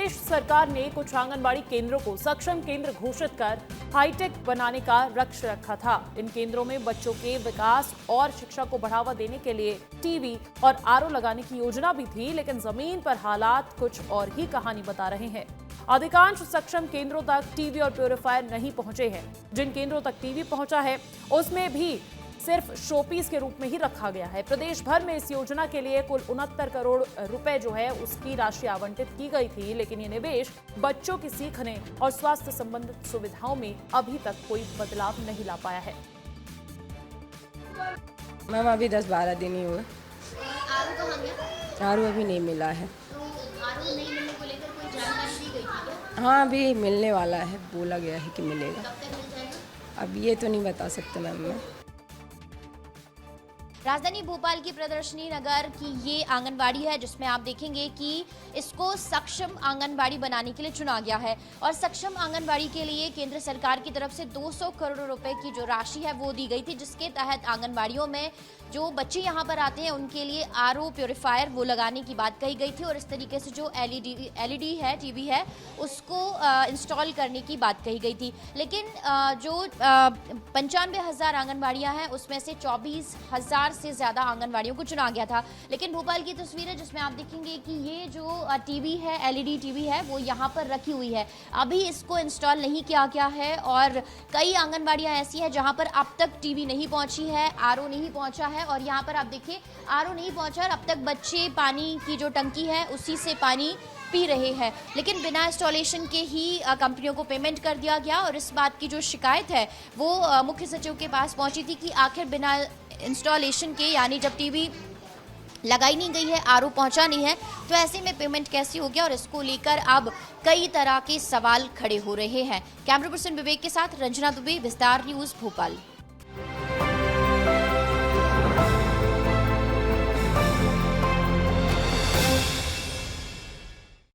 प्रदेश सरकार ने कुछ आंगनबाड़ी केंद्रों को सक्षम केंद्र घोषित कर हाईटेक बनाने का लक्ष्य रखा था। इन केंद्रों में बच्चों के विकास और शिक्षा को बढ़ावा देने के लिए टीवी और आरओ लगाने की योजना भी थी, लेकिन जमीन पर हालात कुछ और ही कहानी बता रहे हैं। अधिकांश सक्षम केंद्रों तक टीवी और प्यूरिफायर नहीं पहुंचे हैं। जिन केंद्रों तक टीवी पहुंचा है उसमें भी सिर्फ शोपीस के रूप में ही रखा गया है। प्रदेश भर में इस योजना के लिए कुल 69 करोड़ रुपए जो है उसकी राशि आवंटित की गई थी, लेकिन ये निवेश बच्चों की सीखने और स्वास्थ्य संबंधित सुविधाओं में अभी तक कोई बदलाव नहीं ला पाया है। मैम अभी 10-12 दिन ही हुए। आरू कहाँ गया? आरू अभी नहीं मिला है। तो आरू नहीं मिलने को लेकर कोई जानकारी दी गई थी क्या? हाँ अभी मिलने वाला है, बोला गया है कि मिलेगा। कब तक मिल जाएगा? अब ये तो नहीं बता सकते मैम मैं। राजधानी भोपाल की प्रदर्शनी नगर की ये आंगनबाड़ी है, जिसमें आप देखेंगे कि इसको सक्षम आंगनबाड़ी बनाने के लिए चुना गया है और सक्षम आंगनबाड़ी के लिए केंद्र सरकार की तरफ से 200 करोड़ रुपए की जो राशि है वो दी गई थी, जिसके तहत आंगनबाड़ियों में जो बच्चे यहाँ पर आते हैं उनके लिए आरओ प्यूरिफायर वो लगाने की बात कही गई थी और इस तरीके से जो एलईडी है, टीवी है, उसको इंस्टॉल करने की बात कही गई थी। लेकिन जो 95,000 आंगनबाड़ियाँ हैं उसमें से 24,000 से ज़्यादा आंगनबाड़ियों को चुना गया था। लेकिन भोपाल की तस्वीर है जिसमें आप देखेंगे कि ये जो टीवी है, एलईडी टीवी है, वो यहाँ पर रखी हुई है। अभी इसको इंस्टॉल नहीं किया गया है और कई आंगनबाड़ियाँ ऐसी हैं जहाँ पर अब तक टीवी नहीं पहुँची है, आरओ नहीं पहुँचा है और यहाँ पर आप देखिए आरओ नहीं पहुँचा और अब तक बच्चे पानी की जो टंकी है उसी से पानी पी रहे हैं। लेकिन बिना इंस्टॉलेशन के ही कंपनियों को पेमेंट कर दिया गया और इस बात की जो शिकायत है वो मुख्य सचिव के पास पहुंची थी कि आखिर बिना इंस्टॉलेशन के, यानी जब टीवी लगाई नहीं गई है, आरओ पहुंचा नहीं है, तो ऐसे में पेमेंट कैसे हो गया और इसको लेकर अब कई तरह के सवाल खड़े हो रहे हैं। कैमरा पर्सन विवेक के साथ रंजना दुबे, विस्तार न्यूज़, भोपाल।